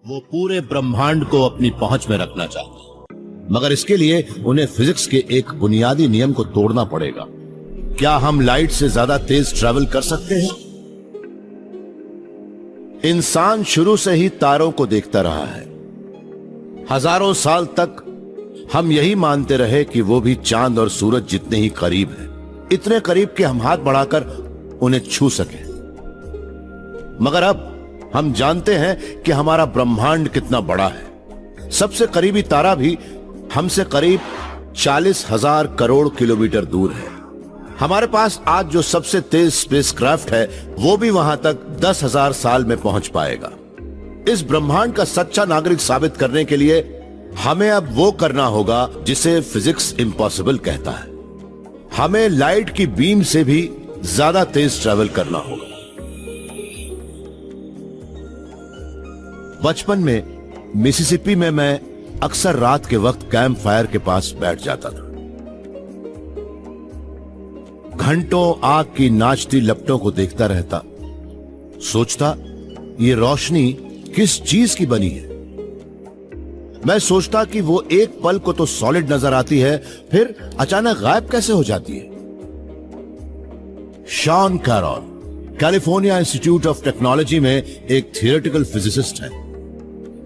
वो पूरे ब्रह्मांड को अपनी पहुंच में रखना चाहते हैं, मगर इसके लिए उन्हें फिजिक्स के एक बुनियादी नियम को तोड़ना पड़ेगा। क्या हम लाइट से ज्यादा तेज ट्रैवल कर सकते हैं? इंसान शुरू से ही तारों को देखता रहा है। हजारों साल तक हम यही मानते रहे कि वो भी चांद और सूरज जितने ही करीब हैं, इतने करीब कि हम हाथ बढ़ाकर उन्हें छू सके। मगर अब हम जानते हैं कि हमारा ब्रह्मांड कितना बड़ा है। सबसे करीबी तारा भी हमसे करीब 40,000 करोड़ किलोमीटर दूर है। हमारे पास आज जो सबसे तेज स्पेसक्राफ्ट है वो भी वहां तक 10,000 साल में पहुंच पाएगा। इस ब्रह्मांड का सच्चा नागरिक साबित करने के लिए हमें अब वो करना होगा जिसे फिजिक्स इम्पॉसिबल कहता है। हमें लाइट की बीम से भी ज्यादा तेज ट्रैवल करना होगा। बचपन में मिसिसिपी में मैं अक्सर रात के वक्त कैंप फायर के पास बैठ जाता था। घंटों आग की नाचती लपटों को देखता रहता, सोचता ये रोशनी किस चीज की बनी है। मैं सोचता कि वो एक पल को तो सॉलिड नजर आती है, फिर अचानक गायब कैसे हो जाती है। Sean Carroll California Institute of Technology में एक थियोरेटिकल फिजिसिस्ट है।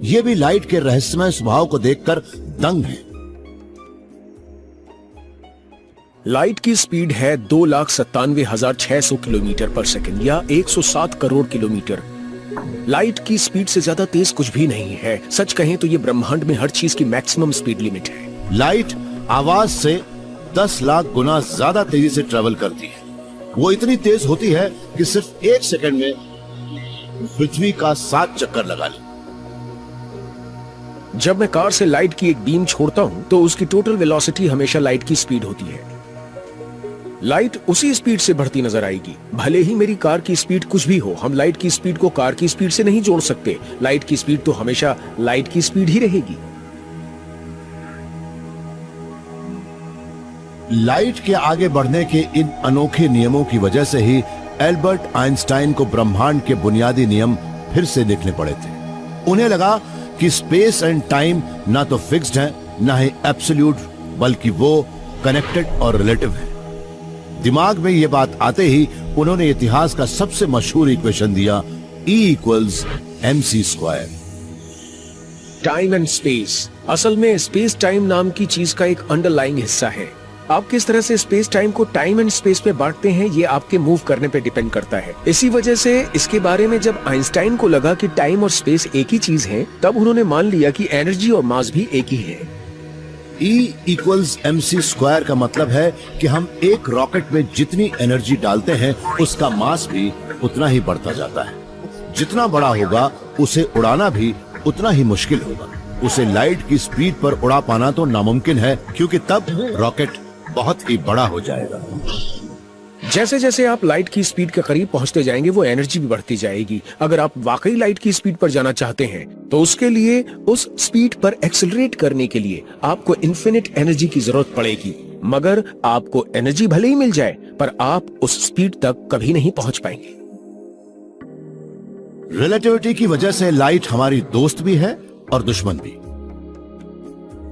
ये भी लाइट के रहस्यमय स्वभाव को देखकर दंग है। लाइट की स्पीड है 2,97,600 किलोमीटर पर सेकंड या 107 करोड़ किलोमीटर। लाइट की स्पीड से ज्यादा तेज कुछ भी नहीं है। सच कहें तो ये ब्रह्मांड में हर चीज की मैक्सिमम स्पीड लिमिट है। लाइट आवाज से 10 लाख गुना ज्यादा तेजी से ट्रेवल करती है। वो इतनी तेज होती है कि सिर्फ 1 सेकंड में पृथ्वी का 7 चक्कर लगा ले। जब मैं कार से लाइट की एक बीम छोड़ता हूं तो उसकी टोटल वेलोसिटी हमेशा लाइट की स्पीड होती है। लाइट उसी स्पीड से बढ़ती नजर आएगी, भले ही मेरी कार की स्पीड कुछ भी हो। हम लाइट की स्पीड को कार की स्पीड से नहीं जोड़ सकते। लाइट की स्पीड तो हमेशा लाइट की स्पीड ही रहेगी। लाइट के आगे बढ़ने के इन अनोखे नियमों की वजह से ही एल्बर्ट आइंस्टाइन को ब्रह्मांड के बुनियादी नियम फिर से देखने पड़े थे। उन्हें लगा कि स्पेस एंड टाइम ना तो फिक्स्ड है, ना ही एब्सोल्यूट, बल्कि वो कनेक्टेड और रिलेटिव है। दिमाग में ये बात आते ही उन्होंने इतिहास का सबसे मशहूर इक्वेशन दिया, E=mc²। टाइम एंड स्पेस असल में स्पेस टाइम नाम की चीज का एक अंडरलाइंग हिस्सा है। आप किस तरह से स्पेस टाइम को टाइम एंड स्पेस में बांटते हैं ये आपके मूव करने पे डिपेंड करता है। इसी वजह से इसके बारे में जब आइंस्टाइन को लगा कि टाइम और स्पेस एक ही चीज है, तब उन्होंने मान लिया कि एनर्जी और मास भी एक ही है। E=mc² का मतलब है कि हम एक रॉकेट में जितनी एनर्जी डालते हैं उसका मास भी उतना ही बढ़ता जाता है। जितना बड़ा होगा उसे उड़ाना भी उतना ही मुश्किल होगा। उसे लाइट की स्पीड पर उड़ा पाना तो नामुमकिन है, क्योंकि तब रॉकेट बहुत ही बड़ा हो जाएगा। जैसे जैसे आप लाइट की स्पीड के करीब पहुंचते जाएंगे वो एनर्जी भी बढ़ती जाएगी। अगर आप वाकई लाइट की स्पीड पर जाना चाहते हैं तो उसके लिए उस स्पीड पर एक्सेलरेट करने के लिए आपको इन्फिनिट एनर्जी की जरूरत पड़ेगी। मगर आपको एनर्जी भले ही मिल जाए पर आप उस स्पीड तक कभी नहीं पहुंच पाएंगे। रिलेटिविटी की वजह से लाइट हमारी दोस्त भी है और दुश्मन भी।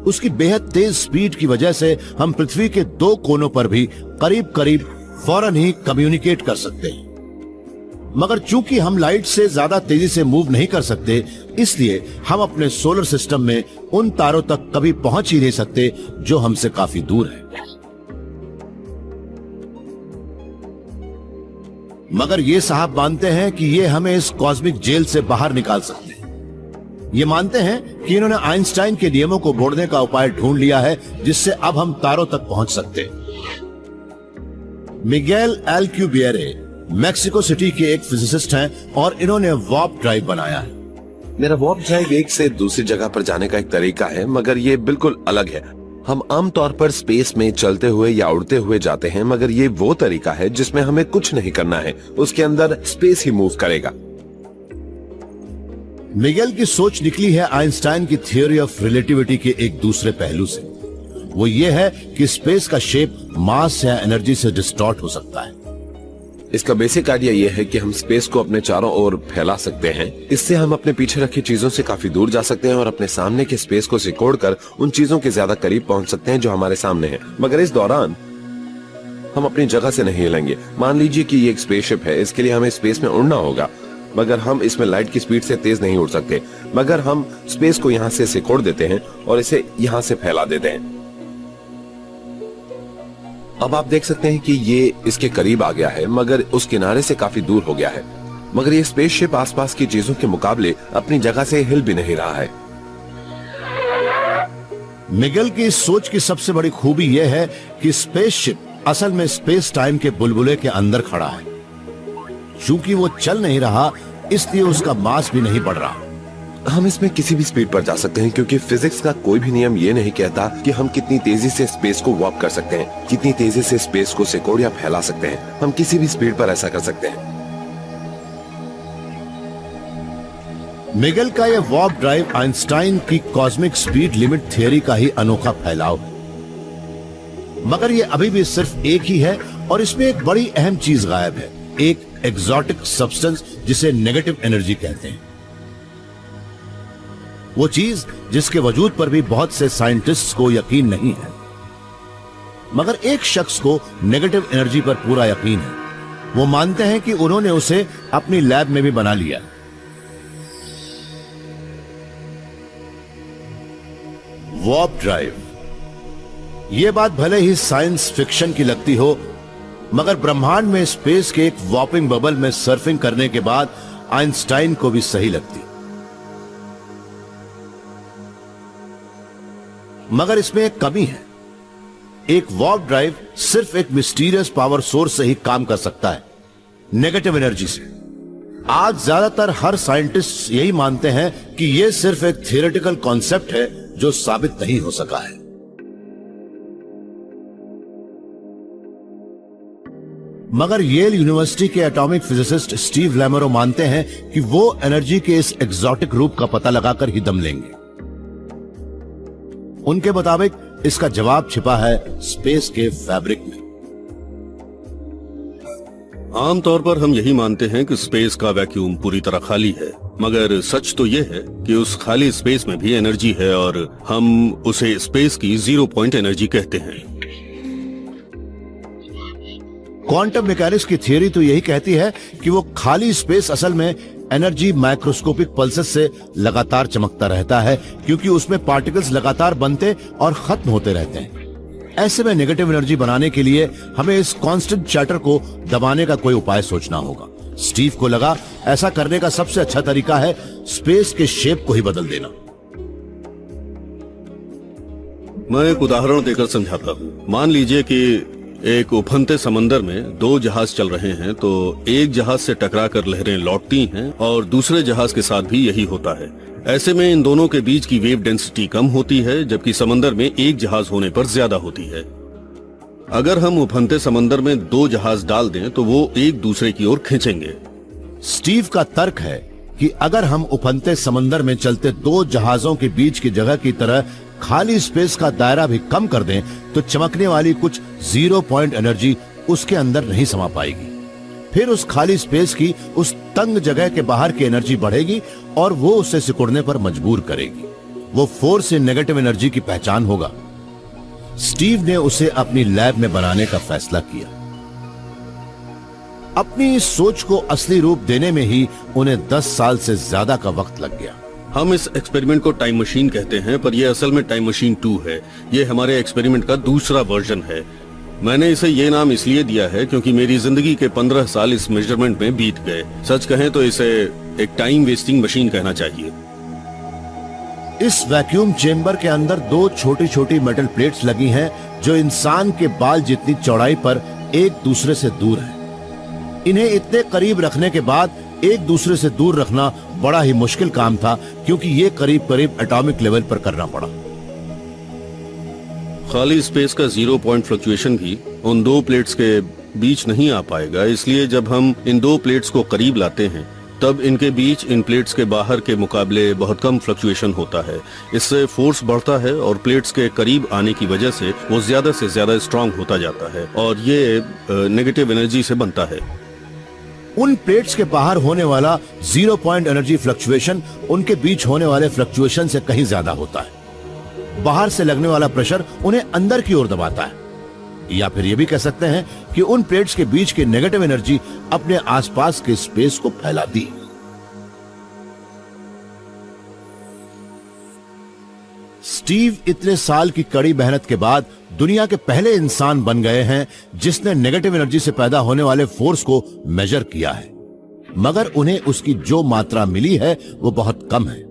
उसकी बेहद तेज स्पीड की वजह से हम पृथ्वी के 2 कोनों पर भी करीब करीब फौरन ही कम्युनिकेट कर सकते हैं। मगर चूंकि हम लाइट से ज्यादा तेजी से मूव नहीं कर सकते, इसलिए हम अपने सोलर सिस्टम में उन तारों तक कभी पहुंच ही नहीं सकते जो हमसे काफी दूर है। मगर ये साहब मानते हैं कि ये हमें इस कॉस्मिक जेल से बाहर निकाल सकते हैं। ये मानते हैं कि इन्होंने आइंस्टाइन के नियमों को मोड़ने का उपाय ढूंढ लिया है, जिससे अब हम तारों तक पहुंच सकते हैं। मिगेल अल्क्यूबिएरे मैक्सिको सिटी के एक फिजिसिस्ट हैं और इन्होंने वार्प ड्राइव बनाया है। मेरा वार्प ड्राइव एक से दूसरी जगह पर जाने का एक तरीका है, मगर ये बिल्कुल अलग है। हम आमतौर पर स्पेस में चलते हुए या उड़ते हुए जाते हैं, मगर ये वो तरीका है जिसमें हमें कुछ नहीं करना है, उसके अंदर स्पेस ही मूव करेगा। मिगेल की सोच निकली है आइंस्टाइन की थ्योरी ऑफ रिलेटिविटी के एक दूसरे पहलू से। वो ये है कि स्पेस का शेप मास या एनर्जी से डिस्टॉर्ट हो सकता है। इसका बेसिक आइडिया ये है कि हम स्पेस को अपने चारों ओर फैला सकते हैं। इससे हम अपने पीछे रखी चीजों से काफी दूर जा सकते हैं और अपने सामने के स्पेस को सिकोड़कर उन चीजों के ज्यादा करीब पहुंच सकते हैं जो हमारे सामने हैं। मगर इस दौरान हम अपनी जगह से नहीं हिलेंगे। मान लीजिए कि ये एक स्पेसशिप है, इसके लिए हमें स्पेस में उड़ना होगा, मगर हम इसमें लाइट की स्पीड से तेज नहीं उड़ सकते। मगर हम स्पेस को यहाँ से सिकोड़ देते हैं और इसे यहाँ से फैला देते हैं। अब आप देख सकते हैं कि ये इसके करीब आ गया है, मगर उस किनारे से काफी दूर हो गया है। मगर ये स्पेसशिप आसपास की चीजों के मुकाबले अपनी जगह से हिल भी नहीं रहा है। मिगेल की इस सोच की सबसे बड़ी खूबी यह है कि स्पेसशिप असल में स्पेस टाइम के बुलबुले के अंदर खड़ा है। चूंकि वो चल नहीं रहा, इसलिए उसका मास भी नहीं बढ़ रहा। हम इसमें किसी भी स्पीड पर जा सकते हैं, क्योंकि फिजिक्स का कोई भी नियम ये नहीं कहता कि हम कितनी तेजी से स्पेस को वॉर्प कर सकते हैं, कितनी तेजी से स्पेस को सिकोड़ या फैला सकते हैं। हम किसी भी स्पीड पर ऐसा कर सकते हैं। मिगेल का यह वॉर्प ड्राइव आइंस्टाइन की कॉस्मिक स्पीड लिमिट थ्योरी का ही अनोखा फैलाव है। मगर यह अभी भी सिर्फ एक ही है और इसमें एक बड़ी अहम चीज गायब है, एक एक्सोटिक सब्सटेंस जिसे नेगेटिव एनर्जी कहते हैं। वो चीज जिसके वजूद पर भी बहुत से साइंटिस्ट्स को यकीन नहीं है, मगर एक शख्स को नेगेटिव एनर्जी पर पूरा यकीन है। वो मानते हैं कि उन्होंने उसे अपनी लैब में भी बना लिया। Warp drive. यह बात भले ही साइंस फिक्शन की लगती हो, मगर ब्रह्मांड में स्पेस के एक वॉर्पिंग बबल में सर्फिंग करने के बाद आइंस्टाइन को भी सही लगती। मगर इसमें एक कमी है। एक वॉर्प ड्राइव सिर्फ एक मिस्टीरियस पावर सोर्स से ही काम कर सकता है, नेगेटिव एनर्जी से। आज ज्यादातर हर साइंटिस्ट यही मानते हैं कि यह सिर्फ एक थियोरेटिकल कॉन्सेप्ट है जो साबित नहीं हो सका है। मगर येल यूनिवर्सिटी के एटॉमिक फिजिसिस्ट स्टीव लैमरो मानते हैं कि वो एनर्जी के इस एक्सोटिक रूप का पता लगाकर ही दम लेंगे। उनके मुताबिक इसका जवाब छिपा है स्पेस के फैब्रिक में। आमतौर पर हम यही मानते हैं कि स्पेस का वैक्यूम पूरी तरह खाली है, मगर सच तो यह है कि उस खाली स्पेस में भी एनर्जी है और हम उसे स्पेस की 0 पॉइंट एनर्जी कहते हैं। क्वांटम मैकेनिक्स की थ्योरी तो यही कहती है कि वो खाली स्पेस असल में एनर्जी माइक्रोस्कोपिक पल्सेस से लगातार चमकता रहता है, क्योंकि उसमें पार्टिकल्स लगातार बनते और खत्म होते रहते हैं। ऐसे में नेगेटिव एनर्जी बनाने के लिए हमें इस कांस्टेंट चैटर को दबाने का कोई उपाय सोचना होगा। स्टीव को लगा ऐसा करने का सबसे अच्छा तरीका है स्पेस के शेप को ही बदल देना। मैं एक उदाहरण देकर समझाता हूँ। मान लीजिए कि एक उफनते समंदर में 2 जहाज चल रहे हैं, तो एक जहाज से टकराकर लहरें लौटती हैं और दूसरे जहाज के साथ भी यही होता है। ऐसे में इन दोनों के बीच की वेव डेंसिटी कम होती है, जबकि समंदर में एक जहाज होने पर ज्यादा होती है। अगर हम उफनते समंदर में 2 जहाज डाल दें तो वो एक दूसरे की ओर खींचेंगे। स्टीव का तर्क है कि अगर हम उफनते समंदर में चलते 2 जहाजों के बीच की जगह की तरह खाली स्पेस का दायरा भी कम कर दें, तो चमकने वाली कुछ 0 पॉइंट एनर्जी उसके अंदर नहीं समा पाएगी। फिर उस खाली स्पेस की उस तंग जगह के बाहर की एनर्जी बढ़ेगी और वो उसे सिकुड़ने पर मजबूर करेगी। वो फोर्स इन नेगेटिव एनर्जी की पहचान होगा। स्टीव ने उसे अपनी लैब में बनाने का फैसला किया। अपनी इस सोच को असली रूप देने में ही उन्हें 10 साल से ज्यादा का वक्त लग गया। हम इस एक्सपेरिमेंट को टाइम मशीन कहते हैं, पर यह असल में टाइम मशीन 2 है। यह हमारे एक्सपेरिमेंट का दूसरा वर्जन है। मैंने इसे ये नाम इसलिए दिया है क्योंकि मेरी जिंदगी के 15 साल इस मेजरमेंट में बीत गए। सच कहें तो इसे एक टाइम वेस्टिंग मशीन कहना चाहिए। इस वैक्यूम चेंबर के अंदर 2 छोटी छोटी मेटल प्लेट्स लगी हैं, जो इंसान के बाल जितनी चौड़ाई पर एक दूसरे से दूर है। इन्हें इतने करीब रखने के बाद एक दूसरे से दूर रखना बड़ा ही मुश्किल काम था, क्योंकि ये करीब करीब एटॉमिक लेवल पर करना पड़ा। खाली स्पेस का 0 पॉइंट फ्लक्चुएशन भी उन 2 प्लेट्स के बीच नहीं आ पाएगा, इसलिए जब हम इन 2 प्लेट्स को करीब लाते हैं तब इनके बीच इन प्लेट्स के बाहर के मुकाबले बहुत कम फ्लक्चुएशन होता है। इससे फोर्स बढ़ता है और प्लेट्स के करीब आने की वजह से वो ज्यादा से ज्यादा स्ट्रांग होता जाता है और ये नेगेटिव एनर्जी से बनता है। उन प्लेट्स के बाहर होने वाला 0 पॉइंट एनर्जी फ्लक्चुएशन उनके बीच होने वाले फ्लक्चुएशन से कहीं ज्यादा होता है। बाहर से लगने वाला प्रेशर उन्हें अंदर की ओर दबाता है। या फिर यह भी कह सकते हैं कि उन प्लेट्स के बीच की नेगेटिव एनर्जी अपने आसपास के स्पेस को फैलाती है। स्टीव इतने साल की कड़ी मेहनत के बाद दुनिया के पहले इंसान बन गए हैं जिसने नेगेटिव एनर्जी से पैदा होने वाले फोर्स को मेजर किया है, मगर उन्हें उसकी जो मात्रा मिली है वो बहुत कम है।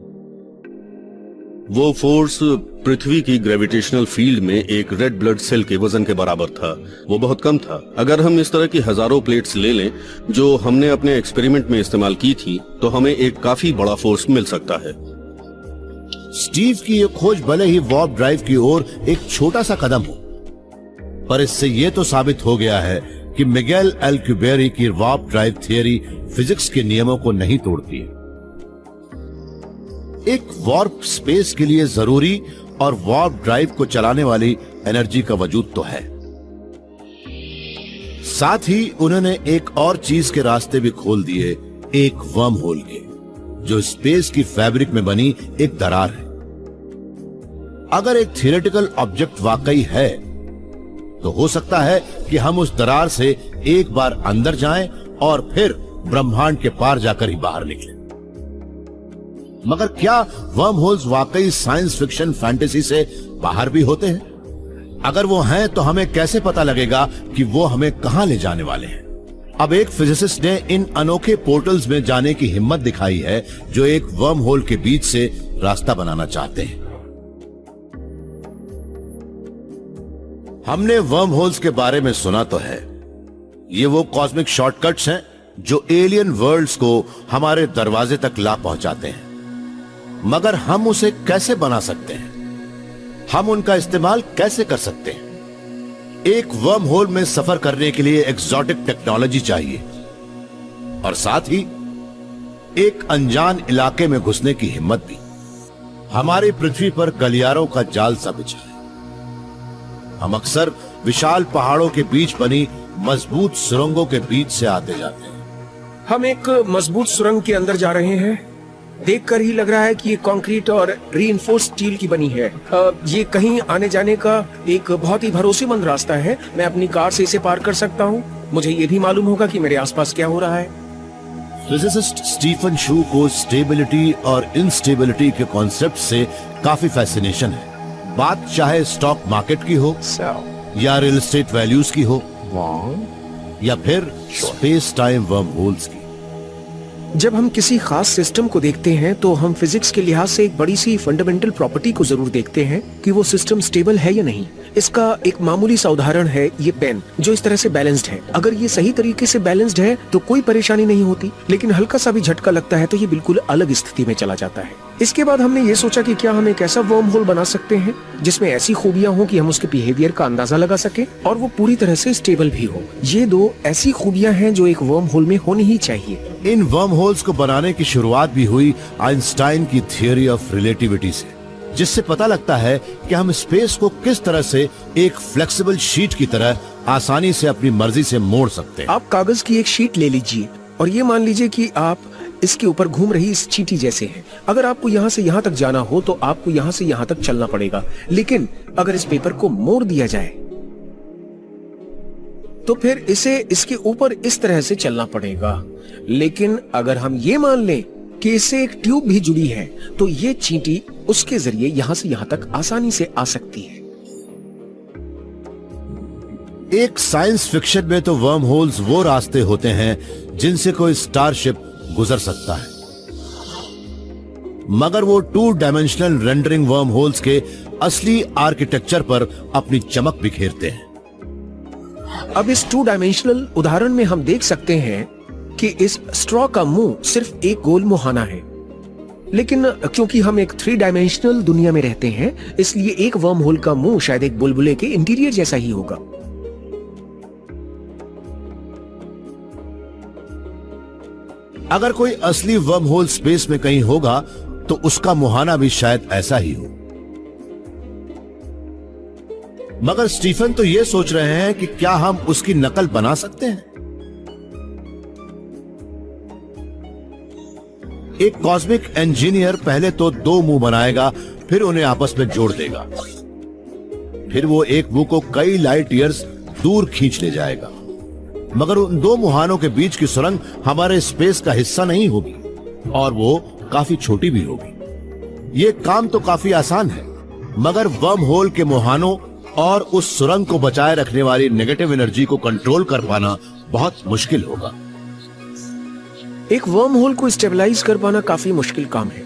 वो फोर्स पृथ्वी की ग्रेविटेशनल फील्ड में एक रेड ब्लड सेल के वजन के बराबर था। वो बहुत कम था। अगर हम इस तरह की हजारों प्लेट्स ले लें जो हमने अपने एक्सपेरिमेंट में इस्तेमाल की थी, तो हमें एक काफी बड़ा फोर्स मिल सकता है। स्टीव की ये खोज भले ही वार्प ड्राइव की ओर एक छोटा सा कदम हो, पर इससे ये तो साबित हो गया है कि मिगेल अल्कुबेरी की वार्प ड्राइव थियरी फिजिक्स के नियमों को नहीं तोड़ती है। एक वार्प स्पेस के लिए जरूरी और वार्प ड्राइव को चलाने वाली एनर्जी का वजूद तो है, साथ ही उन्होंने एक और चीज के रास्ते भी खोल दिए, एक वर्म होल के, जो स्पेस की फैब्रिक में बनी एक दरार है। अगर एक थियोरेटिकल ऑब्जेक्ट वाकई है तो हो सकता है कि हम उस दरार से एक बार अंदर जाएं और फिर ब्रह्मांड के पार जाकर ही बाहर निकलें। मगर क्या वर्म होल्स वाकई साइंस फिक्शन फैंटेसी से बाहर भी होते हैं? अगर वो हैं तो हमें कैसे पता लगेगा कि वो हमें कहां ले जाने वाले हैं? अब एक फिजिसिस्ट ने इन अनोखे पोर्टल्स में जाने की हिम्मत दिखाई है जो एक वर्म होल के बीच से रास्ता बनाना चाहते हैं। हमने वर्म होल्स के बारे में सुना तो है, ये वो कॉस्मिक शॉर्टकट्स हैं जो एलियन वर्ल्ड्स को हमारे दरवाजे तक ला पहुंचाते हैं, मगर हम उसे कैसे बना सकते हैं? हम उनका इस्तेमाल कैसे कर सकते हैं? एक वर्म होल में सफर करने के लिए एक्सोटिक टेक्नोलॉजी चाहिए और साथ ही एक अनजान इलाके में घुसने की हिम्मत भी। हमारी पृथ्वी पर गलियारों का जाल सा बिछा है। हम अक्सर विशाल पहाड़ों के बीच बनी मजबूत सुरंगों के बीच से आते जाते हैं। हम एक मजबूत सुरंग के अंदर जा रहे हैं। देखकर ही लग रहा है कि ये कंक्रीट और रीइंफोर्स्ड स्टील की बनी है। ये कहीं आने जाने का एक बहुत ही भरोसेमंद रास्ता है। मैं अपनी कार से इसे पार कर सकता हूँ। मुझे ये भी मालूम होगा कि मेरे आसपास क्या हो रहा है। फिजिसिस्ट स्टीफन शू को स्टेबिलिटी और इंस्टेबिलिटी के कॉन्सेप्ट से काफी फैसिनेशन है। बात चाहे स्टॉक मार्केट की हो या रियल एस्टेट वैल्यूज की हो या फिर स्पेस टाइम वर्म होल्स की। जब हम किसी खास सिस्टम को देखते हैं तो हम फिजिक्स के लिहाज से एक बड़ी सी फंडामेंटल प्रॉपर्टी को जरूर देखते हैं कि वो सिस्टम स्टेबल है या नहीं। इसका एक मामूली सा उदाहरण है ये पेन, जो इस तरह से बैलेंस्ड है। अगर ये सही तरीके से बैलेंस्ड है तो कोई परेशानी नहीं होती, लेकिन हल्का सा भी झटका लगता है तो ये बिल्कुल अलग स्थिति में चला जाता है। इसके बाद हमने ये सोचा कि क्या हम एक ऐसा वर्म होल बना सकते हैं जिसमें ऐसी खूबियां हो कि हम उसके बिहेवियर का अंदाजा लगा सके और वो पूरी तरह से स्टेबल भी हो। ये दो ऐसी खूबियां हैं जो एक वर्म होल में होनी ही चाहिए। इन वर्म होल्स को बनाने की शुरुआत भी हुई आइंस्टाइन की थियरी ऑफ रिलेटिविटी से, जिससे पता लगता है कि हम स्पेस को किस तरह से एक फ्लेक्सिबल शीट की तरह आसानी से अपनी मर्जी से मोड़ सकते हैं। आप कागज की एक शीट ले लीजिए और ये मान लीजिए कि आप इसके ऊपर घूम रही इस चींटी जैसे हैं। अगर आपको यहाँ से यहाँ तक जाना हो तो आपको यहाँ से यहाँ तक चलना पड़ेगा, लेकिन अगर इस पेपर को मोड़ दिया जाए तो फिर इसे इसके ऊपर इस तरह से चलना पड़ेगा। लेकिन अगर हम ये मान लें कि इससे एक ट्यूब भी जुड़ी है तो ये चींटी उसके जरिए यहां से यहां तक आसानी से आ सकती है। एक साइंस फिक्शन में तो वर्म होल्स वो रास्ते होते हैं जिनसे कोई स्टारशिप गुजर सकता है, मगर वो 2 डायमेंशनल रेंडरिंग वर्म होल्स के असली आर्किटेक्चर पर अपनी चमक बिखेरते हैं। अब इस 2 डायमेंशनल उदाहरण में हम देख सकते हैं कि इस स्ट्रॉ का मुंह सिर्फ एक गोल मुहाना है, लेकिन क्योंकि हम एक 3 डायमेंशनल दुनिया में रहते हैं इसलिए एक वर्म होल का मुंह शायद एक बुलबुले के इंटीरियर जैसा ही होगा। अगर कोई असली वर्म होल स्पेस में कहीं होगा तो उसका मुहाना भी शायद ऐसा ही हो। मगर स्टीफन तो ये सोच रहे हैं कि क्या हम उसकी नकल बना सकते हैं? एक कॉस्मिक इंजीनियर पहले तो दो मुंह बनाएगा, फिर उन्हें आपस में जोड़ देगा। फिर वो एक मुंह को कई लाइट ईयर्स दूर खींच ले जाएगा। मगर उन दो मुहानों के बीच की सुरंग हमारे स्पेस का हिस्सा नहीं होगी और वो काफी छोटी भी होगी। ये काम तो काफी आसान है, मगर वर्म होल के मुहानों और उस सुरंग को बचाए रखने वाली नेगेटिव एनर्जी को कंट्रोल कर पाना बहुत मुश्किल होगा। एक वर्म होल को स्टेबलाइज कर पाना काफी मुश्किल काम है।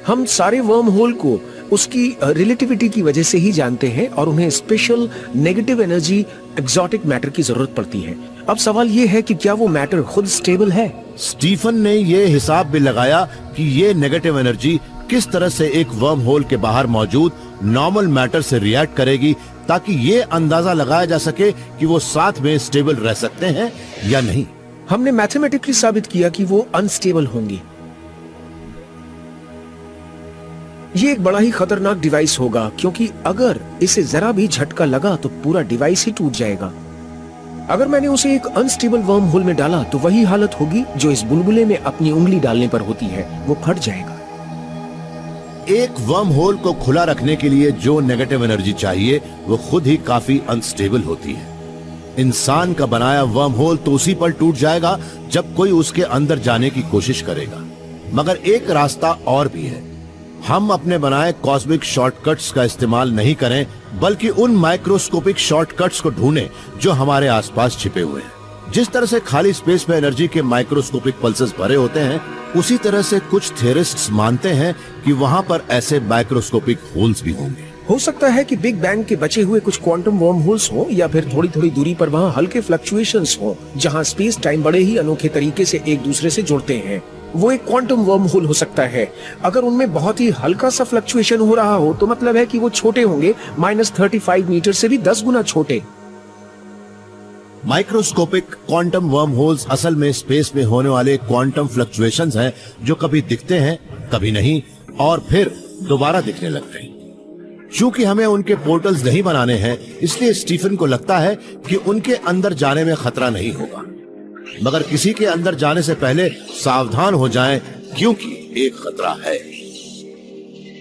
हम सारे वर्म होल को उसकी रिलेटिविटी की वजह से ही जानते हैं और उन्हें special negative energy exotic matter की जरूरत पड़ती है। अब सवाल ये है कि क्या वो मैटर खुद स्टेबल है? स्टीफन ने ये हिसाब भी लगाया कि ये नेगेटिव एनर्जी किस तरह से एक वर्म होल के बाहर मौजूद नॉर्मल मैटर से रिएक्ट करेगी, ताकि ये अंदाजा लगाया जा सके कि वो साथ में स्टेबल रह सकते हैं या नहीं। हमने मैथमेटिकली साबित किया कि वो अनस्टेबल होंगी। ये एक बड़ा ही खतरनाक डिवाइस होगा, क्योंकि अगर इसे जरा भी झटका लगा तो पूरा डिवाइस ही टूट जाएगा। अगर मैंने उसे एक अनस्टेबल वर्म होल में डाला तो वही हालत होगी जो इस बुलबुले में अपनी उंगली डालने पर होती है, वो फट जाएगा। एक वर्म होल को खुला रखने के लिए जो नेगेटिव एनर्जी चाहिए वो खुद ही काफी अनस्टेबल होती है। इंसान का बनाया वर्म होल तो उसी पर टूट जाएगा जब कोई उसके अंदर जाने की कोशिश करेगा। मगर एक रास्ता और भी है। हम अपने बनाए कॉस्मिक शॉर्टकट्स का इस्तेमाल नहीं करें, बल्कि उन माइक्रोस्कोपिक शॉर्टकट्स को ढूंढें जो हमारे आसपास छिपे हुए हैं। जिस तरह से खाली स्पेस में एनर्जी के माइक्रोस्कोपिक पल्सेस भरे होते हैं, उसी तरह से कुछ थियरिस्ट्स मानते हैं कि वहां पर ऐसे माइक्रोस्कोपिक होल्स भी होंगे। हो सकता है कि बिग बैंग के बचे हुए कुछ क्वांटम वर्म होल्स हो, या फिर थोड़ी थोड़ी दूरी पर वहाँ हल्के फ्लक्चुएशंस हो, जहाँ स्पेस टाइम बड़े ही अनोखे तरीके से एक दूसरे से जुड़ते हैं। वो एक क्वांटम वर्म होल हो सकता है। अगर उनमें बहुत ही हल्का सा फ्लक्चुएशन हो रहा हो तो मतलब है कि वो छोटे होंगे, -35 मीटर से भी 10 गुना छोटे। माइक्रोस्कोपिक क्वांटम वर्म होल्स असल में स्पेस में होने वाले क्वांटम फ्लक्चुएशंस हैं, जो कभी दिखते हैं, कभी नहीं, और फिर दोबारा दिखने लगते हैं। चूंकि हमें उनके पोर्टल्स नहीं बनाने हैं, इसलिए स्टीफन को लगता है कि उनके अंदर जाने में खतरा नहीं होगा। मगर किसी के अंदर जाने से पहले सावधान हो जाएं, क्योंकि एक खतरा है।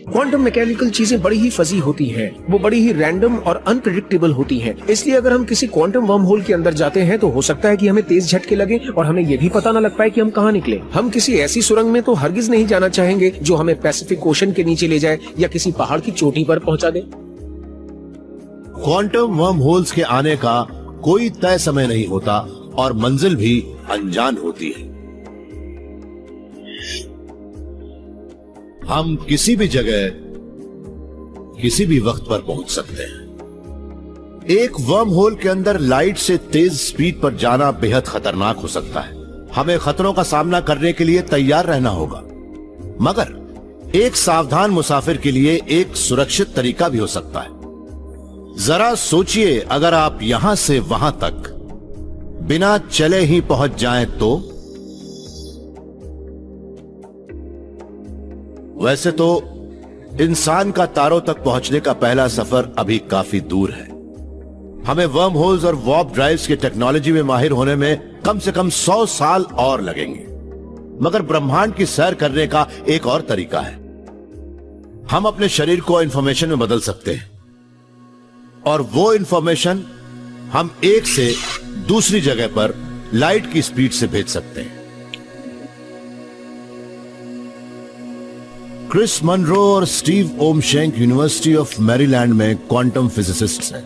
क्वांटम मैकेनिकल चीजें बड़ी ही फजी होती हैं, वो बड़ी ही रैंडम और अनप्रेडिक्टेबल होती हैं। इसलिए अगर हम किसी क्वांटम वर्म होल के अंदर जाते हैं तो हो सकता है कि हमें तेज झटके लगे और हमें ये भी पता न लग पाए कि हम कहाँ निकले। हम किसी ऐसी सुरंग में तो हरगिज नहीं जाना चाहेंगे जो हमें पैसिफिक ओशन के नीचे ले जाए या किसी पहाड़ की चोटी पर पहुंचा दे। क्वांटम वर्म होल्स के आने का कोई तय समय नहीं होता और मंजिल भी अनजान होती है। हम किसी भी जगह किसी भी वक्त पर पहुंच सकते हैं। एक वर्म होल के अंदर लाइट से तेज स्पीड पर जाना बेहद खतरनाक हो सकता है। हमें खतरों का सामना करने के लिए तैयार रहना होगा, मगर एक सावधान मुसाफिर के लिए एक सुरक्षित तरीका भी हो सकता है। जरा सोचिए, अगर आप यहां से वहां तक बिना चले ही पहुंच जाएं तो? वैसे तो इंसान का तारों तक पहुंचने का पहला सफर अभी काफी दूर है। हमें वर्म होल्स और वार्प ड्राइव्स की टेक्नोलॉजी में माहिर होने में कम से कम 100 साल और लगेंगे। मगर ब्रह्मांड की सैर करने का एक और तरीका है। हम अपने शरीर को इंफॉर्मेशन में बदल सकते हैं और वो इंफॉर्मेशन हम एक से दूसरी जगह पर लाइट की स्पीड से भेज सकते हैं। क्रिस मनरो और स्टीव ओमशेंक यूनिवर्सिटी ऑफ मैरीलैंड में क्वांटम फिजिसिस्ट्स हैं।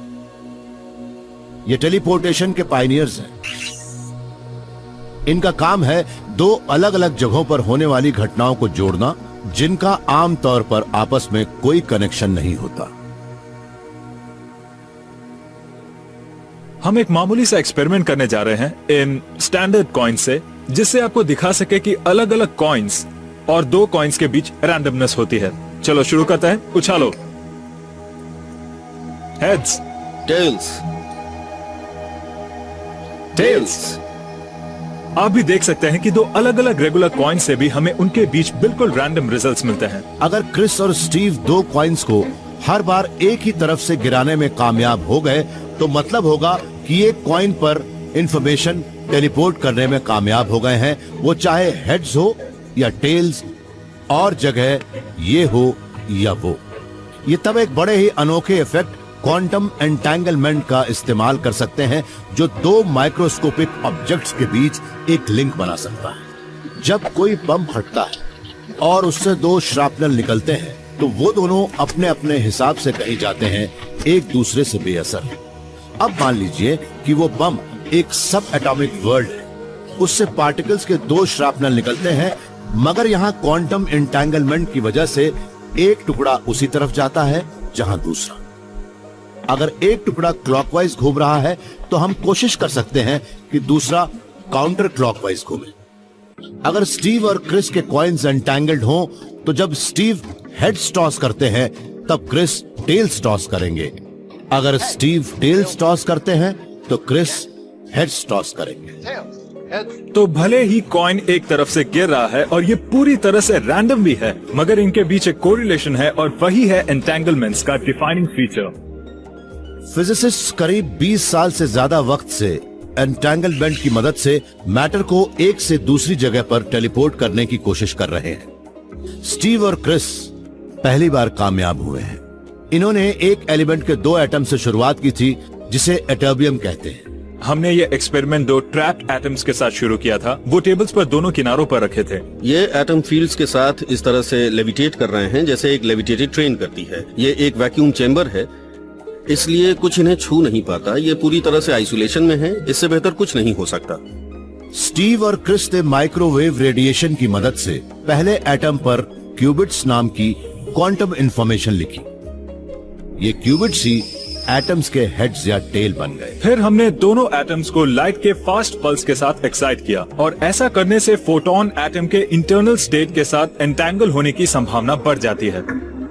ये टेलीपोर्टेशन के पायनियर्स हैं। इनका काम है दो अलग अलग जगहों पर होने वाली घटनाओं को जोड़ना, जिनका आमतौर पर आपस में कोई कनेक्शन नहीं होता। हम एक मामूली सा एक्सपेरिमेंट करने जा रहे हैं इन स्टैंडर्ड कॉइन्स से, जिससे आपको दिखा सके कि अलग अलग कॉइन्स और दो कॉइन्स के बीच रैंडमनेस होती है। चलो शुरू करते हैं। उछालो। Heads, tails, tails. आप भी देख सकते हैं कि दो अलग अलग रेगुलर कॉइन से भी हमें उनके बीच बिल्कुल रैंडम रिजल्ट्स मिलते हैं। अगर क्रिस और स्टीव दो कॉइन्स को हर बार एक ही तरफ से गिराने में कामयाब हो गए तो मतलब होगा कि एक कॉइन पर इंफॉर्मेशन टेलीपोर्ट करने में कामयाब हो गए हैं, वो चाहे हेड्स हो या टेल्स और जगह ये हो या वो। ये तब एक बड़े ही अनोखे इफेक्ट क्वांटम एंटेंगलमेंट का इस्तेमाल कर सकते हैं जो दो माइक्रोस्कोपिक ऑब्जेक्ट्स के बीच एक लिंक बना सकता है। जब कोई बम फटता है और उससे दो श्रापनल निकलते हैं तो वो दोनों अपने अपने हिसाब से कहीं जाते हैं, एक दूसरे से बेअसर। अब मान लीजिए कि वो बम एक सब एटॉमिक वर्ल्ड है, उससे पार्टिकल्स के दो श्रापनल निकलते हैं, मगर यहाँ क्वांटम एंटेंगलमेंट की वजह से एक टुकड़ा उसी तरफ जाता है जहां दूसरा। अगर एक टुकड़ा क्लॉकवाइज घूम रहा है तो हम कोशिश कर सकते हैं कि दूसरा काउंटर क्लॉकवाइज घूमे। अगर स्टीव और क्रिस के कॉइन्स एंटेंगल्ड हों तो जब स्टीव हेड्स टॉस करते हैं तब क्रिस टेल्स टॉस करेंगे। अगर स्टीव टेल्स टॉस करते हैं तो क्रिस हेड्स टॉस करेंगे। तो भले ही कॉइन एक तरफ से गिर रहा है और ये पूरी तरह से रैंडम भी है, मगर इनके बीच एक कोरिलेशन है और वही है एंटेंगलमेंट्स का डिफाइनिंग फीचर। फिजिसिस्ट करीब 20 साल से ज्यादा वक्त से एंटेंगलमेंट की मदद से मैटर को एक से दूसरी जगह पर टेलीपोर्ट करने की कोशिश कर रहे हैं। स्टीव और क्रिस पहली बार कामयाब हुए हैं। इन्होंने एक एलिमेंट के दो एटम से शुरुआत की थी जिसे एटर्बियम कहते हैं। हमने ये एक्सपेरिमेंट दो ट्रैप्ड एटम्स के साथ शुरू किया था। वो टेबल्स पर दोनों किनारों पर रखे थे। ये एटम फील्ड्स के साथ इस तरह से लेविटेट कर रहे हैं जैसे एक लेविटेटेड ट्रेन करती है। ये एक वैक्यूम चेंबर है, इसलिए कुछ इन्हें छू नहीं पाता। ये पूरी तरह से आइसोलेशन में है, इससे बेहतर कुछ नहीं हो सकता। स्टीव और क्रिस ने माइक्रोवेव रेडिएशन की मदद से पहले एटम पर क्यूबिट्स नाम की क्वांटम इंफॉर्मेशन लिखी। ये क्यूबिट्स ही एटम्स के हेड्स या टेल बन गए। फिर हमने दोनों एटम्स को लाइट के फास्ट पल्स के साथ एक्साइट किया और ऐसा करने से फोटोन एटम के इंटरनल स्टेट के साथ एंटेंगल होने की संभावना बढ़ जाती है।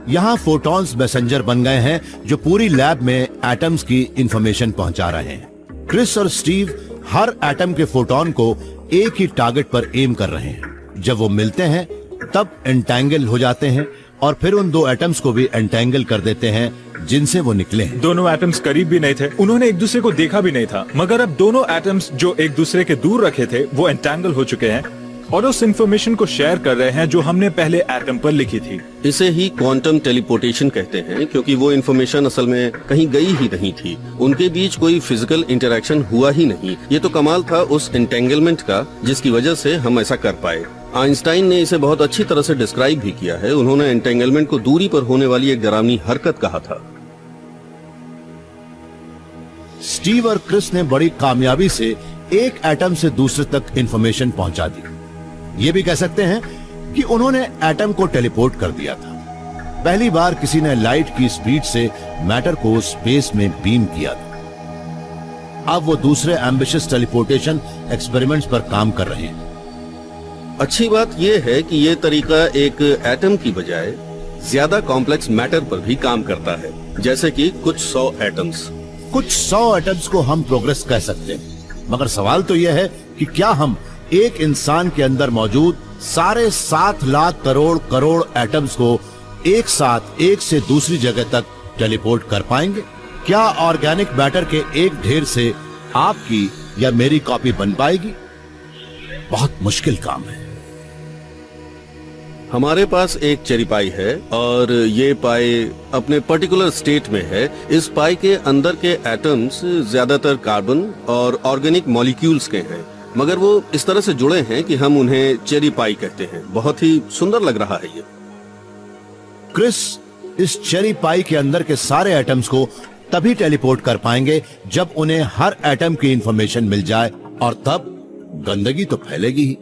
यहाँ फोटॉन्स मैसेंजर बन गए हैं जो पूरी लैब में एटम्स की इंफॉर्मेशन पहुंचा रहे हैं। क्रिस और स्टीव हर एटम के फोटोन को एक ही टारगेट पर एम कर रहे हैं। जब वो मिलते हैं तब एंटेंगल हो जाते हैं और फिर उन दो एटम्स को भी एंटेंगल कर देते हैं जिनसे वो निकले हैं। दोनों एटम्स करीब भी नहीं थे, उन्होंने एक दूसरे को देखा भी नहीं था, मगर अब दोनों एटम्स जो एक दूसरे के दूर रखे थे वो एंटेंगल हो चुके हैं और उस इंफॉर्मेशन को शेयर कर रहे हैं जो हमने पहले एटम पर लिखी थी। इसे ही क्वांटम टेलीपोर्टेशन कहते हैं क्योंकि वो इन्फॉर्मेशन असल में कहीं गई ही नहीं थी। उनके बीच कोई फिजिकल इंटरेक्शन हुआ ही नहीं। ये तो कमाल था उस एंटेंगलमेंट का जिसकी वजह से हम ऐसा कर पाए। आइंस्टाइन ने इसे बहुत अच्छी तरह से डिस्क्राइब भी किया है। उन्होंने एंटेंगलमेंट को दूरी पर होने वाली एक डरावनी हरकत कहा था। स्टीव और क्रिस ने बड़ी कामयाबी से एक एटम से दूसरे तक इंफॉर्मेशन पहुंचा दी। ये भी कह सकते हैं कि उन्होंने एटम को टेलीपोर्ट कर दिया था। पहली बार किसी ने लाइट की स्पीड से मैटर को स्पेस में बीम किया था। अब वो दूसरे एम्बिशियस टेलीपोर्टेशन एक्सपेरिमेंट्स पर काम कर रहे हैं। अच्छी बात यह है कि ये तरीका एक एटम की बजाय ज्यादा कॉम्प्लेक्स मैटर पर भी काम करता है, जैसे कि कुछ 100 एटम्स। कुछ 100 एटम्स को हम प्रोग्रेस कह सकते हैं, मगर सवाल तो यह है कि क्या हम एक इंसान के अंदर मौजूद सारे 7 लाख करोड़ एटम्स को एक साथ एक से दूसरी जगह तक टेलीपोर्ट कर पाएंगे? क्या ऑर्गेनिक मैटर के एक ढेर से आपकी या मेरी कॉपी बन पाएगी? बहुत मुश्किल काम है। हमारे पास एक चेरी पाई है और ये पाई अपने पर्टिकुलर स्टेट में है। इस पाई के अंदर के एटम्स ज्यादातर कार्बन और ऑर्गेनिक मॉलिक्यूल्स के हैं, मगर वो इस तरह से जुड़े हैं कि हम उन्हें चेरी पाई कहते हैं। बहुत ही सुंदर लग रहा है ये। क्रिस इस चेरी पाई के अंदर के सारे एटम्स को तभी टेलीपोर्ट कर पाएंगे जब उन्हें हर एटम की इंफॉर्मेशन मिल जाए, और तब गंदगी तो फैलेगी ही।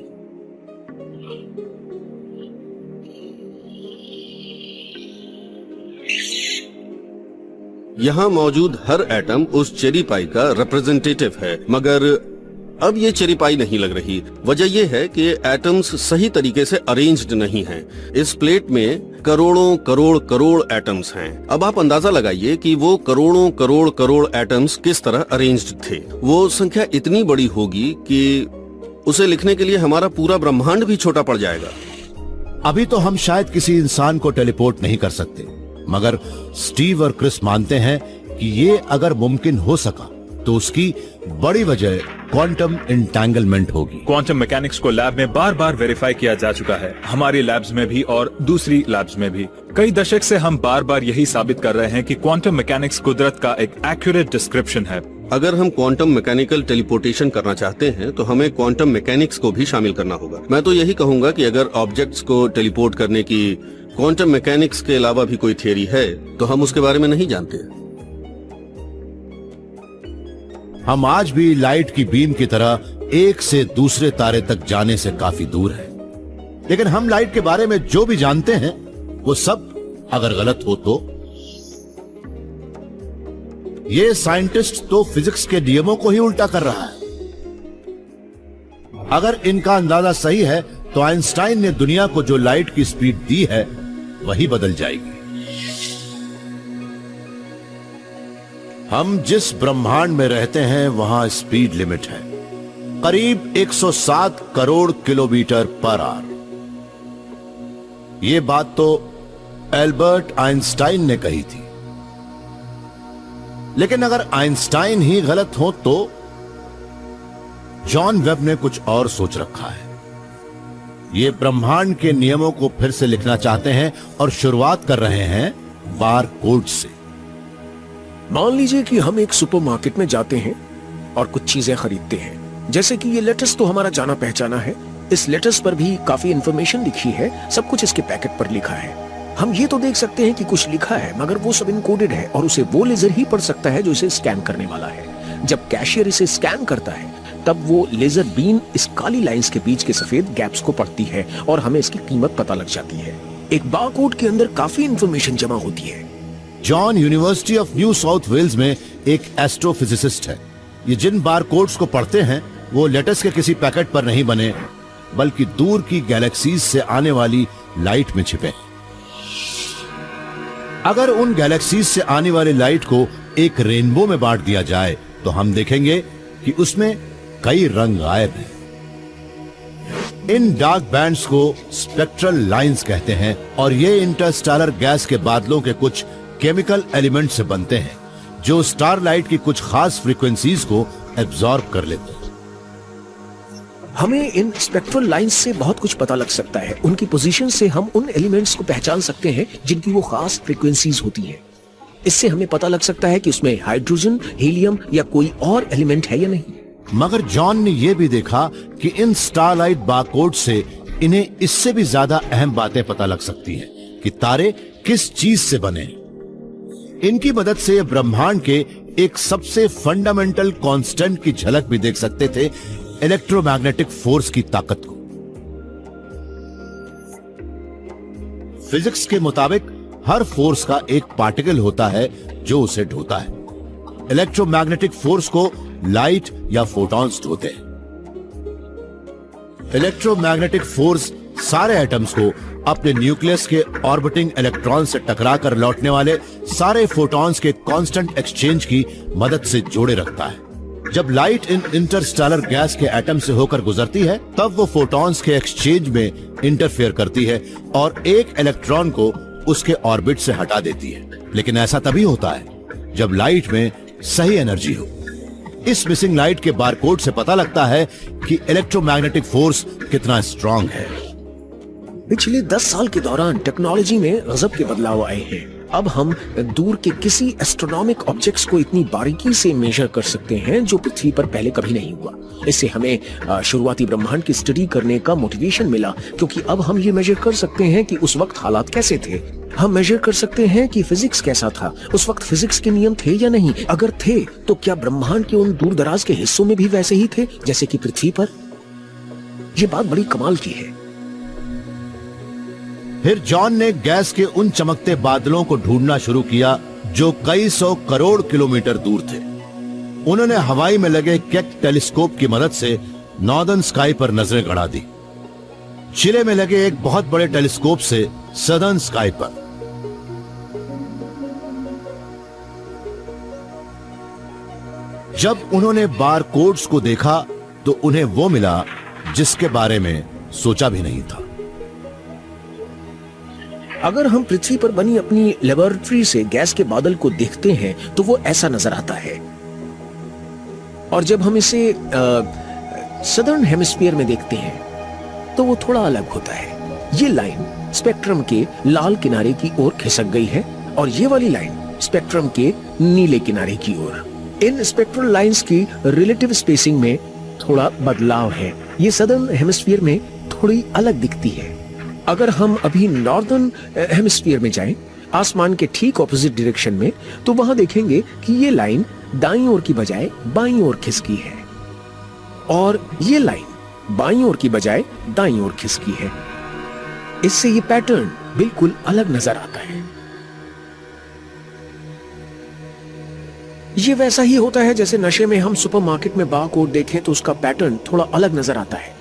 यहाँ मौजूद हर एटम उस चेरी पाई का रिप्रेजेंटेटिव है, मगर अब ये चेरी पाई नहीं लग रही। वजह यह है कि एटम्स सही तरीके से अरेंज्ड नहीं हैं। इस प्लेट में करोड़ों करोड़ एटम्स हैं। अब आप अंदाजा लगाइए कि वो करोड़ों करोड़ एटम्स किस तरह अरेंज्ड थे। वो संख्या इतनी बड़ी होगी कि उसे लिखने के लिए हमारा पूरा ब्रह्मांड भी छोटा पड़ जाएगा। अभी तो हम शायद किसी इंसान को टेलीपोर्ट नहीं कर सकते, मगर स्टीव और क्रिस मानते हैं कि ये अगर मुमकिन हो सका तो उसकी बड़ी वजह क्वांटम एंटेंगलमेंट होगी। क्वांटम मैकेनिक्स को लैब में बार बार वेरीफाई किया जा चुका है, हमारी लैब्स में भी और दूसरी लैब्स में भी। कई दशक से हम बार बार यही साबित कर रहे हैं कि क्वांटम मैकेनिक्स कुदरत का एक एक्यूरेट डिस्क्रिप्शन है। अगर हम क्वांटम मैकेनिकल टेलीपोर्टेशन करना चाहते हैं तो हमें क्वांटम मैकेनिक्स को भी शामिल करना होगा। मैं तो यही कहूंगा कि अगर ऑब्जेक्ट्स को टेलीपोर्ट करने की क्वांटम मैकेनिक्स के अलावा भी कोई थियरी है तो हम उसके बारे में नहीं जानते। हम आज भी लाइट की बीम की तरह एक से दूसरे तारे तक जाने से काफी दूर हैं। लेकिन हम लाइट के बारे में जो भी जानते हैं वो सब अगर गलत हो तो? ये साइंटिस्ट तो फिजिक्स के नियमों को ही उल्टा कर रहा है। अगर इनका अंदाजा सही है तो आइंस्टाइन ने दुनिया को जो लाइट की स्पीड दी है वही बदल जाएगी। हम जिस ब्रह्मांड में रहते हैं वहां स्पीड लिमिट है करीब 107 करोड़ किलोमीटर पर आवर। यह बात तो एल्बर्ट आइंस्टाइन ने कही थी। लेकिन अगर आइंस्टाइन ही गलत हो तो जॉन वेब ने कुछ और सोच रखा है। ये ब्रह्मांड के नियमों को फिर से लिखना चाहते हैं और शुरुआत कर रहे हैं बार कोड से। मान लीजिए कि हम एक सुपरमार्केट में जाते हैं और कुछ चीजें खरीदते हैं। जैसे कि ये लेटेस तो हमारा जाना पहचाना है। इस लेटेस पर भी काफी इंफॉर्मेशन लिखी है, सब कुछ इसके पैकेट पर लिखा है। हम ये तो देख सकते हैं कि कुछ लिखा है, मगर वो सब इनकोडेड है और उसे वो लेजर ही पढ़ सकता है जो इसे स्कैन करने वाला है। जब कैशियर इसे स्कैन करता है तब वो लेजर बीम इस काली लाइंस के बीच के सफेद गैप्स को पढ़ती है और हमें इसकी कीमत पता लग जाती है। एक बारकोड के अंदर काफी इंफॉर्मेशन जमा होती है। John university of New South Wales में एक एस्ट्रोफिजिसिस्ट है। ये जिन बारकोड्स को पढ़ते हैं वो लेटेस के किसी पैकेट पर नहीं बने बल्कि दूर की गैलेक्सीज से आने वाली लाइट में छिपे। अगर उन गैलेक्सीज से आने वाली लाइट को एक रेनबो में बांट दिया जाए तो हम देखेंगे कि उसमें कई रंग गायब हैं। इन डार्क बैंड्स को स्पेक्ट्रल लाइंस कहते हैं और ये इंटरस्टेलर गैस के बादलों के कुछ केमिकल एलिमेंट से बनते हैं जो स्टारलाइट की कुछ खास फ्रीक्वेंसीज को एब्जॉर्ब कर लेते हैं। हमें इन स्पेक्ट्रल लाइंस से बहुत कुछ पता लग सकता है। उनकी पोजीशन से हम उन एलिमेंट्स को पहचान सकते हैं जिनकी वो खास फ्रीक्वेंसीज होती हैं। इससे हमें पता लग सकता है कि उसमें हाइड्रोजन, हीलियम या कोई और एलिमेंट है या नहीं। मगर जॉन ने यह भी देखा कि इन स्टारलाइट बारकोड से इन्हें इससे भी ज्यादा अहम बातें पता लग सकती हैं कि तारे किस चीज से बने। इनकी मदद से ब्रह्मांड के एक सबसे फंडामेंटल कांस्टेंट की झलक भी देख सकते थे, इलेक्ट्रोमैग्नेटिक फोर्स की ताकत को। फिजिक्स के मुताबिक हर फोर्स का एक पार्टिकल होता है जो उसे ढोता है। इलेक्ट्रोमैग्नेटिक फोर्स को लाइट या फोटॉन्स ढोते हैं। इलेक्ट्रोमैग्नेटिक फोर्स सारे एटम्स को अपने न्यूक्लियस के ऑर्बिटिंग इलेक्ट्रॉन से टकराकर लौटने वाले सारे फोटॉन्स के कांस्टेंट एक्सचेंज की मदद से जोड़े रखता है। जब लाइट इन इंटरस्टेलर गैस के एटम से होकर गुजरती है तब वो फोटॉन्स के एक्सचेंज में इंटरफेयर करती है और एक इलेक्ट्रॉन को उसके ऑर्बिट से हटा देती है। लेकिन ऐसा तभी होता है जब लाइट में सही एनर्जी हो। इस मिसिंग लाइट के बारकोड से पता लगता है कि इलेक्ट्रोमैग्नेटिक फोर्स कितना स्ट्रांग है। पिछले 10 साल के दौरान टेक्नोलॉजी में गजब के बदलाव आए हैं। अब हम दूर के किसी एस्ट्रोनॉमिक ऑब्जेक्ट्स को इतनी बारीकी से मेजर कर सकते हैं जो पृथ्वी पर पहले कभी नहीं हुआ। इससे हमें शुरुआती ब्रह्मांड की स्टडी करने का मोटिवेशन मिला, क्योंकि अब हम ये मेजर कर सकते हैं कि उस वक्त हालात कैसे थे। हम मेजर कर सकते हैं कि फिजिक्स कैसा था, उस वक्त फिजिक्स के नियम थे या नहीं। अगर थे तो क्या ब्रह्मांड के उन दूर दराज के हिस्सों में भी वैसे ही थे जैसे कि पृथ्वी पर। यह बात बड़ी कमाल की है। फिर जॉन ने गैस के उन चमकते बादलों को ढूंढना शुरू किया जो कई 100 करोड़ किलोमीटर दूर थे। उन्होंने हवाई में लगे केक टेलीस्कोप की मदद से नॉर्दर्न स्काई पर नजरें गड़ा दी, चिले में लगे एक बहुत बड़े टेलीस्कोप से सदर्न स्काई पर। जब उन्होंने बारकोड्स को देखा तो उन्हें वो मिला जिसके बारे में सोचा भी नहीं था। अगर हम पृथ्वी पर बनी अपनी लेबोरेटरी से गैस के बादल को देखते हैं तो वो ऐसा नजर आता है। और जब हम इसे सदर्न हेमिस्फीयर में देखते हैं तो वो थोड़ा अलग होता है। ये लाइन स्पेक्ट्रम के लाल किनारे की ओर खिसक गई है और ये वाली लाइन स्पेक्ट्रम के नीले किनारे की ओर। इन स्पेक्ट्रल लाइंस की रिलेटिव स्पेसिंग में थोड़ा बदलाव है। ये सदर्न हेमिस्फीयर में थोड़ी अलग दिखती है। अगर हम अभी नॉर्दर्न हेमिस्फीयर में जाएं, आसमान के ठीक ऑपोजिट डायरेक्शन में, तो वहां देखेंगे कि ये लाइन दाईं ओर की बजाय बाईं ओर खिसकी है और ये लाइन बाईं ओर की बजाय दाईं ओर खिसकी है। इससे ये पैटर्न बिल्कुल अलग नजर आता है। ये वैसा ही होता है जैसे नशे में हम सुपरमार्केट में बार कोड देखें तो उसका पैटर्न थोड़ा अलग नजर आता है।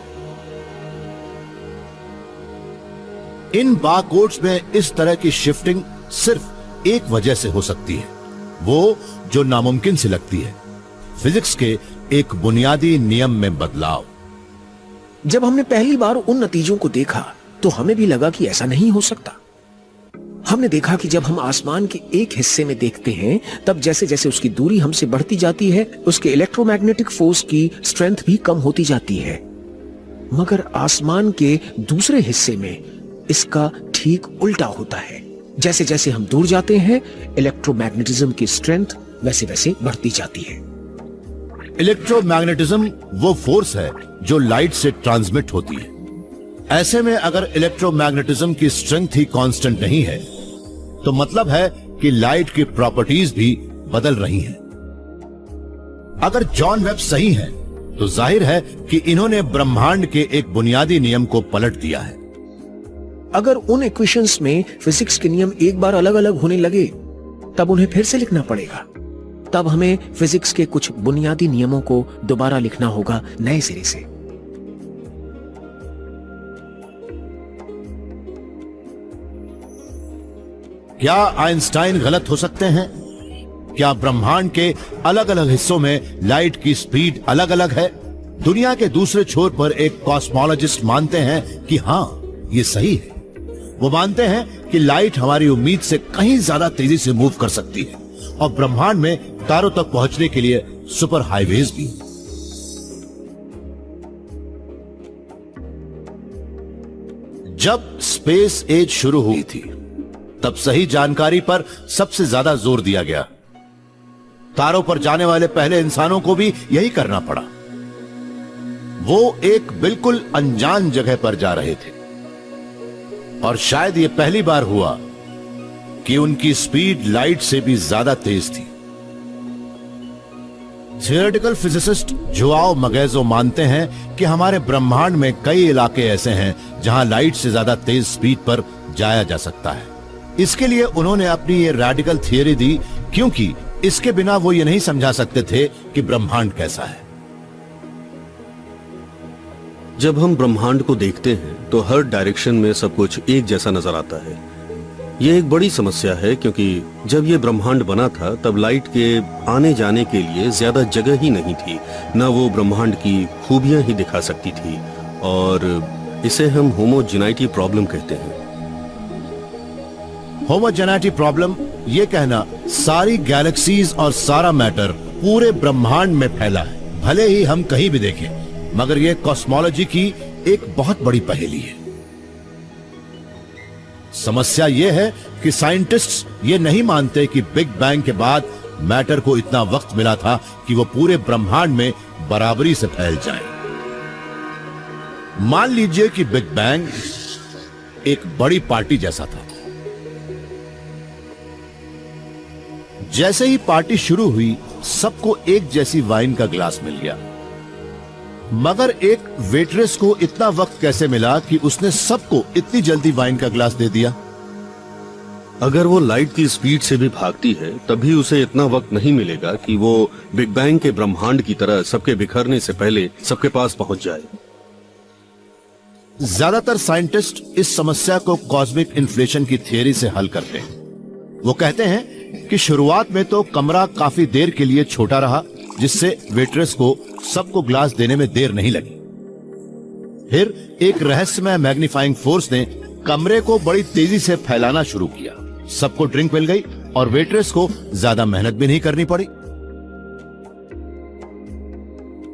इन बारकोड्स में इस तरह की शिफ्टिंग सिर्फ एक वजह से हो सकती है, वो जो नामुमकिन सी लगती है, फिजिक्स के एक बुनियादी नियम में बदलाव। जब हमने पहली बार उन नतीजों को देखा तो हमें भी लगा कि ऐसा नहीं हो सकता। हमने देखा कि जब हम आसमान के एक हिस्से में देखते हैं तब जैसे जैसे उसकी दूरी हमसे बढ़ती जाती है, उसके इलेक्ट्रोमैग्नेटिक फोर्स की स्ट्रेंथ भी कम होती जाती है। मगर आसमान के दूसरे हिस्से में इसका ठीक उल्टा होता है। जैसे जैसे हम दूर जाते हैं, इलेक्ट्रोमैग्नेटिज्म की स्ट्रेंथ वैसे वैसे बढ़ती जाती है। इलेक्ट्रोमैग्नेटिज्म वो फोर्स है जो लाइट से ट्रांसमिट होती है। ऐसे में अगर इलेक्ट्रोमैग्नेटिज्म की स्ट्रेंथ ही कांस्टेंट नहीं है तो मतलब है कि लाइट की प्रॉपर्टीज भी बदल रही हैं। अगर जॉन वेब सही है तो जाहिर है कि इन्होंने ब्रह्मांड के एक बुनियादी नियम को पलट दिया है। अगर उन इक्वेशंस में फिजिक्स के नियम एक बार अलग अलग होने लगे तब उन्हें फिर से लिखना पड़ेगा। तब हमें फिजिक्स के कुछ बुनियादी नियमों को दोबारा लिखना होगा नए सिरे से। क्या आइंस्टाइन गलत हो सकते हैं? क्या ब्रह्मांड के अलग अलग हिस्सों में लाइट की स्पीड अलग अलग है? दुनिया के दूसरे छोर पर एक कॉस्मोलॉजिस्ट मानते हैं कि हाँ, ये सही है। वो मानते हैं कि लाइट हमारी उम्मीद से कहीं ज्यादा तेजी से मूव कर सकती है और ब्रह्मांड में तारों तक पहुंचने के लिए सुपर हाईवेज भी। जब स्पेस एज शुरू हुई थी तब सही जानकारी पर सबसे ज्यादा जोर दिया गया। तारों पर जाने वाले पहले इंसानों को भी यही करना पड़ा। वो एक बिल्कुल अनजान जगह पर जा रहे थे और शायद ये पहली बार हुआ कि उनकी स्पीड लाइट से भी ज्यादा तेज थी। थियोरेटिकल फिजिसिस्ट जोआओ मगेजो मानते हैं कि हमारे ब्रह्मांड में कई इलाके ऐसे हैं जहां लाइट से ज्यादा तेज स्पीड पर जाया जा सकता है। इसके लिए उन्होंने अपनी ये रेडिकल थियरी दी, क्योंकि इसके बिना वो ये नहीं समझा सकते थे कि ब्रह्मांड कैसा है। जब हम ब्रह्मांड को देखते हैं तो हर डायरेक्शन में सब कुछ एक जैसा नजर आता है। यह एक बड़ी समस्या है क्योंकि जब ये ब्रह्मांड बना था तब लाइट के आने जाने के लिए ज्यादा जगह ही नहीं थी, न वो ब्रह्मांड की खूबियां ही दिखा सकती थी, और इसे हम होमोजेनाइटी प्रॉब्लम कहते हैं। होमोजेनिटी प्रॉब्लम ये कहना सारी गैलेक्सीज और सारा मैटर पूरे ब्रह्मांड में फैला है, भले ही हम कहीं भी देखें, मगर ये कॉस्मोलॉजी की एक बहुत बड़ी पहेली है। समस्या ये है कि साइंटिस्ट्स ये नहीं मानते कि बिग बैंग के बाद मैटर को इतना वक्त मिला था कि वो पूरे ब्रह्मांड में बराबरी से फैल जाए। मान लीजिए कि बिग बैंग एक बड़ी पार्टी जैसा था। जैसे ही पार्टी शुरू हुई सबको एक जैसी वाइन का गिलास मिल गया, मगर एक वेट्रेस को इतना वक्त कैसे मिला कि उसने सबको इतनी जल्दी वाइन का गिलास दे दिया? अगर वो लाइट की स्पीड से भी भागती है तभी उसे इतना वक्त नहीं मिलेगा कि वो बिग बैंग के ब्रह्मांड की तरह सबके बिखरने से पहले सबके पास पहुंच जाए। ज्यादातर साइंटिस्ट इस समस्या को कॉस्मिक इन्फ्लेशन की थियरी से हल करते हैं। वो कहते हैं कि शुरुआत में तो कमरा काफी देर के लिए छोटा रहा, जिससे वेट्रेस को सबको ग्लास देने में देर नहीं लगी। फिर एक रहस्यमय मैग्नीफाइंग फोर्स ने कमरे को बड़ी तेजी से फैलाना शुरू किया। सबको ड्रिंक मिल गई और वेट्रेस को ज्यादा मेहनत भी नहीं करनी पड़ी।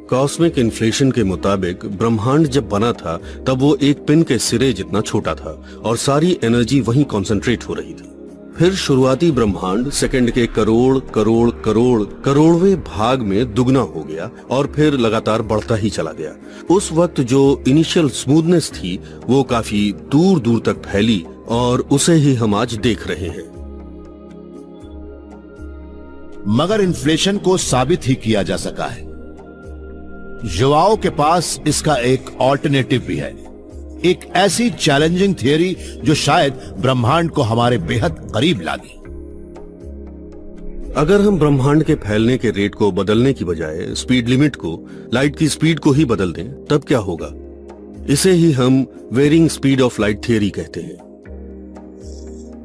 कॉस्मिक इन्फ्लेशन के मुताबिक ब्रह्मांड जब बना था तब वो एक पिन के सिरे जितना छोटा था और सारी एनर्जी वहीं कंसंट्रेट हो रही थी। फिर शुरुआती ब्रह्मांड सेकंड के करोड़ करोड़ करोड़ करोड़वें भाग में दुगना हो गया और फिर लगातार बढ़ता ही चला गया। उस वक्त जो इनिशियल स्मूथनेस थी वो काफी दूर दूर तक फैली और उसे ही हम आज देख रहे हैं। मगर इन्फ्लेशन को साबित ही किया जा सका है। युवाओं के पास इसका एक ऑल्टरनेटिव भी है, एक ऐसी चैलेंजिंग थियरी जो शायद ब्रह्मांड को हमारे बेहद करीब लागी। अगर हम ब्रह्मांड के फैलने के रेट को बदलने की बजाय स्पीड लिमिट को लाइट की स्पीड को ही बदल दें तब क्या होगा? इसे ही हम varying speed of light theory कहते हैं।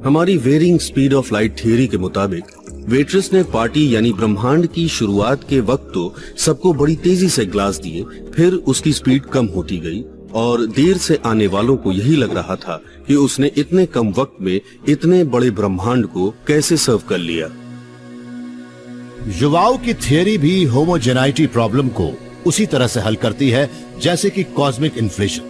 हमारी varying speed of light theory के मुताबिक वेट्रेस ने पार्टी यानी ब्रह्मांड की शुरुआत के वक्त तो सबको बड़ी तेजी से ग्लास दिए, फिर उसकी स्पीड कम होती गई और देर से आने वालों को यही लग रहा था कि उसने इतने कम वक्त में इतने बड़े ब्रह्मांड को कैसे सर्व कर लिया। युवाओं की थियरी भी होमोजेनाइटी प्रॉब्लम को उसी तरह से हल करती है जैसे कि कॉस्मिक इन्फ्लेशन,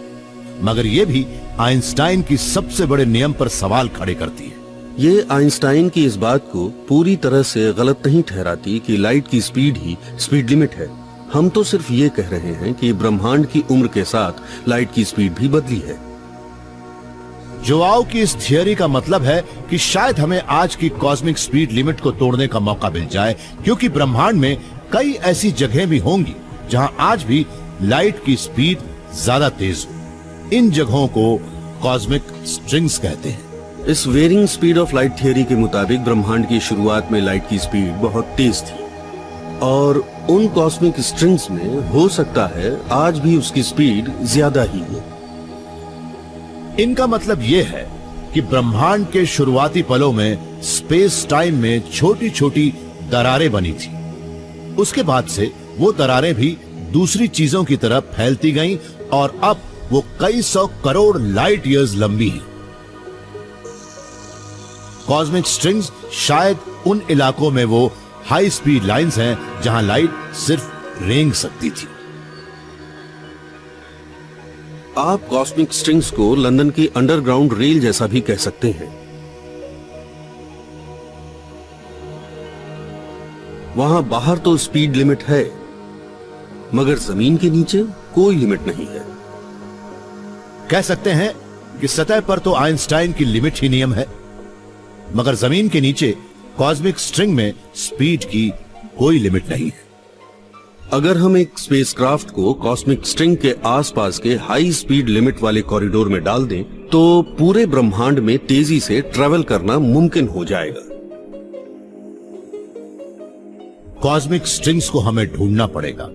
मगर यह भी आइंस्टाइन की सबसे बड़े नियम पर सवाल खड़े करती है। ये आइंस्टाइन की इस बात को पूरी तरह से गलत नहीं ठहराती कि लाइट की स्पीड ही स्पीड लिमिट है। हम तो सिर्फ ये कह रहे हैं कि ब्रह्मांड की उम्र के साथ लाइट की स्पीड भी बदली है। युवाओं की इस थियरी का मतलब है कि शायद हमें आज की कॉस्मिक स्पीड लिमिट को तोड़ने का मौका मिल जाए, क्योंकि ब्रह्मांड में कई ऐसी जगहें भी होंगी जहां आज भी लाइट की स्पीड ज्यादा तेज हो। इन जगहों को कॉस्मिक स्ट्रिंग्स कहते हैं। इस varying speed of light theory के मुताबिक ब्रह्मांड की शुरुआत में लाइट की स्पीड बहुत तेज थी और उन कॉस्मिक स्ट्रिंग्स में हो सकता है आज भी उसकी स्पीड ज्यादा ही हो। इनका मतलब यह है कि ब्रह्मांड के शुरुआती पलों में स्पेस टाइम में छोटी छोटी दरारें बनी थी। उसके बाद से वो दरारें भी दूसरी चीजों की तरफ फैलती गईं और अब वो कई सौ करोड़ लाइट ईयर्स लंबी हैं। कॉस्मिक स्ट्रिंग्स शायद उन इलाकों में वो हाई स्पीड लाइंस हैं जहां लाइट सिर्फ रेंग सकती थी। आप कॉस्मिक स्ट्रिंग्स को लंदन की अंडरग्राउंड रेल जैसा भी कह सकते हैं। वहां बाहर तो स्पीड लिमिट है, मगर जमीन के नीचे कोई लिमिट नहीं है। कह सकते हैं कि सतह पर तो आइंस्टाइन की लिमिट ही नियम है, मगर जमीन के नीचे कॉस्मिक स्ट्रिंग में स्पीड की कोई लिमिट नहीं है। अगर हम एक स्पेसक्राफ्ट को कॉस्मिक स्ट्रिंग के आसपास के हाई स्पीड लिमिट वाले कॉरिडोर में डाल दें तो पूरे ब्रह्मांड में तेजी से ट्रैवल करना मुमकिन हो जाएगा। कॉस्मिक स्ट्रिंग्स को हमें ढूंढना पड़ेगा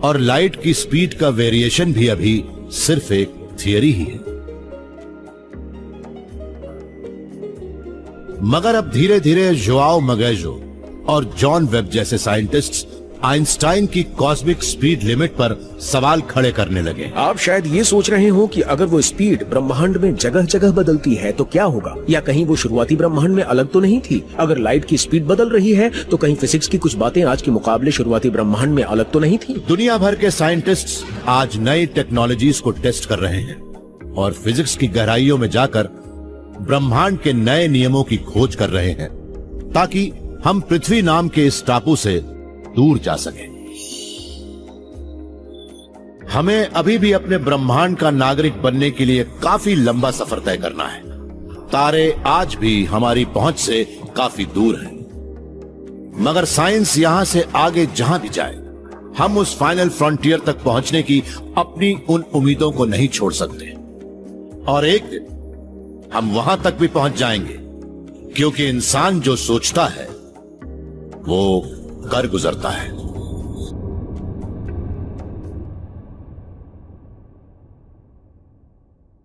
और लाइट की स्पीड का वेरिएशन भी अभी सिर्फ एक थियरी ही है। मगर अब धीरे धीरे जोआओ मगेजो और जॉन वेब जैसे साइंटिस्ट्स आइंस्टाइन की कॉस्मिक स्पीड लिमिट पर सवाल खड़े करने लगे। आप शायद ये सोच रहे हो कि अगर वो स्पीड ब्रह्मांड में जगह जगह बदलती है तो क्या होगा, या कहीं वो शुरुआती ब्रह्मांड में अलग तो नहीं थी। अगर लाइट की स्पीड बदल रही है तो कहीं फिजिक्स की कुछ बातें आज के मुकाबले शुरुआती ब्रह्मांड में अलग तो नहीं थी। दुनिया भर के साइंटिस्ट्स आज नई टेक्नोलॉजीज को टेस्ट कर रहे हैं और फिजिक्स की गहराइयों में जाकर ब्रह्मांड के नए नियमों की खोज कर रहे हैं, ताकि हम पृथ्वी नाम के इस टापू से दूर जा सकें। हमें अभी भी अपने ब्रह्मांड का नागरिक बनने के लिए काफी लंबा सफर तय करना है। तारे आज भी हमारी पहुंच से काफी दूर हैं, मगर साइंस यहां से आगे जहां भी जाए, हम उस फाइनल फ्रंटियर तक पहुंचने की अपनी उन उम्मीदों को नहीं छोड़ सकते। और एक दिन हम वहां तक भी पहुंच जाएंगे, क्योंकि इंसान जो सोचता है वो कर गुजरता है।